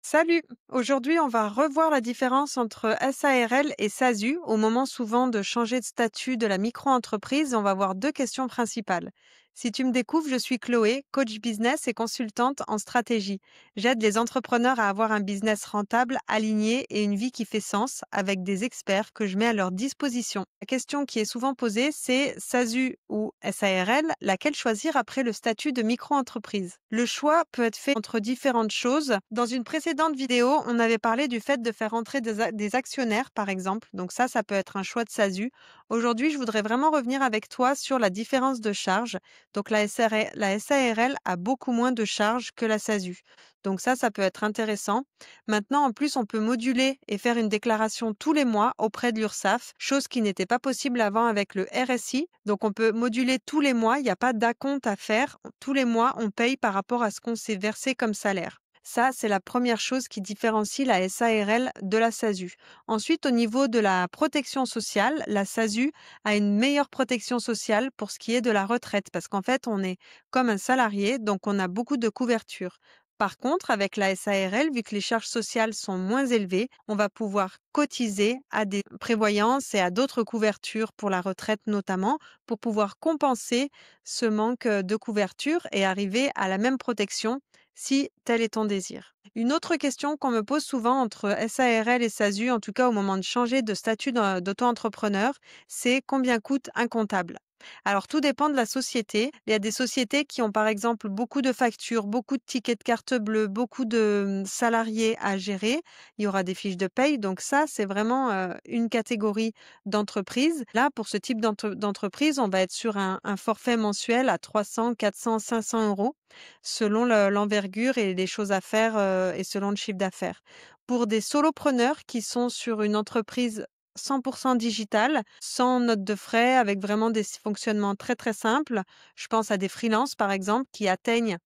Salut! Aujourd'hui, on va revoir la différence entre SARL et SASU. Au moment souvent de changer de statut de la micro-entreprise, on va voir deux questions principales. Si tu me découvres, je suis Chloé, coach business et consultante en stratégie. J'aide les entrepreneurs à avoir un business rentable, aligné et une vie qui fait sens avec des experts que je mets à leur disposition. La question qui est souvent posée, c'est SASU ou SARL, laquelle choisir après le statut de micro-entreprise. Le choix peut être fait entre différentes choses. Dans une précédente vidéo, on avait parlé du fait de faire entrer des actionnaires, par exemple. Donc ça peut être un choix de SASU. Aujourd'hui, je voudrais vraiment revenir avec toi sur la différence de charges. Donc la SARL a beaucoup moins de charges que la SASU. Donc ça peut être intéressant. Maintenant, en plus, on peut moduler et faire une déclaration tous les mois auprès de l'URSSAF, chose qui n'était pas possible avant avec le RSI. Donc on peut moduler tous les mois, il n'y a pas d'acompte à faire. Tous les mois, on paye par rapport à ce qu'on s'est versé comme salaire. Ça, c'est la première chose qui différencie la SARL de la SASU. Ensuite, au niveau de la protection sociale, la SASU a une meilleure protection sociale pour ce qui est de la retraite, parce qu'en fait, on est comme un salarié, donc on a beaucoup de couverture. Par contre, avec la SARL, vu que les charges sociales sont moins élevées, on va pouvoir cotiser à des prévoyances et à d'autres couvertures pour la retraite notamment, pour pouvoir compenser ce manque de couverture et arriver à la même protection si tel est ton désir. Une autre question qu'on me pose souvent entre SARL et SASU, en tout cas au moment de changer de statut d'auto-entrepreneur, c'est combien coûte un comptable. Alors tout dépend de la société. Il y a des sociétés qui ont par exemple beaucoup de factures, beaucoup de tickets de carte bleue, beaucoup de salariés à gérer. Il y aura des fiches de paye. Donc ça, c'est vraiment une catégorie d'entreprise. Là, pour ce type d'entreprise, on va être sur un forfait mensuel à 300, 400, 500 euros selon l'envergure et les choses à faire et selon le chiffre d'affaires. Pour des solopreneurs qui sont sur une entreprise 100% digital, sans note de frais, avec vraiment des fonctionnements très très simples. Je pense à des freelances par exemple qui atteignent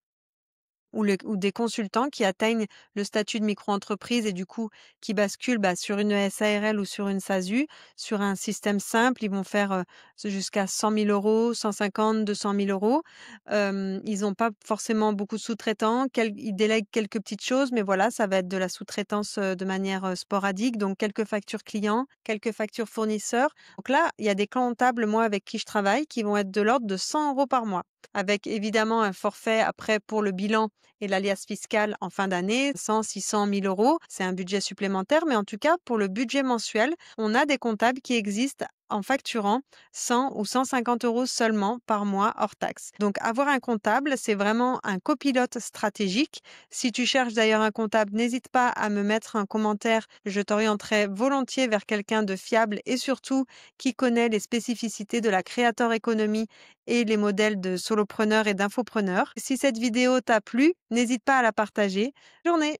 ou des consultants qui atteignent le statut de micro-entreprise et du coup qui basculent sur une SARL ou sur une SASU. Sur un système simple, ils vont faire jusqu'à 100 000 euros, 150, 200 000 euros. Ils n'ont pas forcément beaucoup de sous-traitants. Ils délèguent quelques petites choses, mais voilà, ça va être de la sous-traitance de manière sporadique. Donc quelques factures clients, quelques factures fournisseurs. Donc là, il y a des comptables, moi, avec qui je travaille, qui vont être de l'ordre de 100 euros par mois, avec évidemment un forfait après pour le bilan et l'alias fiscal en fin d'année, 100, 600, 1000 euros. C'est un budget supplémentaire, mais en tout cas, pour le budget mensuel, on a des comptables qui existent en facturant 100 ou 150 euros seulement par mois hors taxe. Donc, avoir un comptable, c'est vraiment un copilote stratégique. Si tu cherches d'ailleurs un comptable, n'hésite pas à me mettre un commentaire. Je t'orienterai volontiers vers quelqu'un de fiable et surtout qui connaît les spécificités de la créateur économie et les modèles de solopreneurs et d'infopreneurs. Si cette vidéo t'a plu, n'hésite pas à la partager. Bonne journée!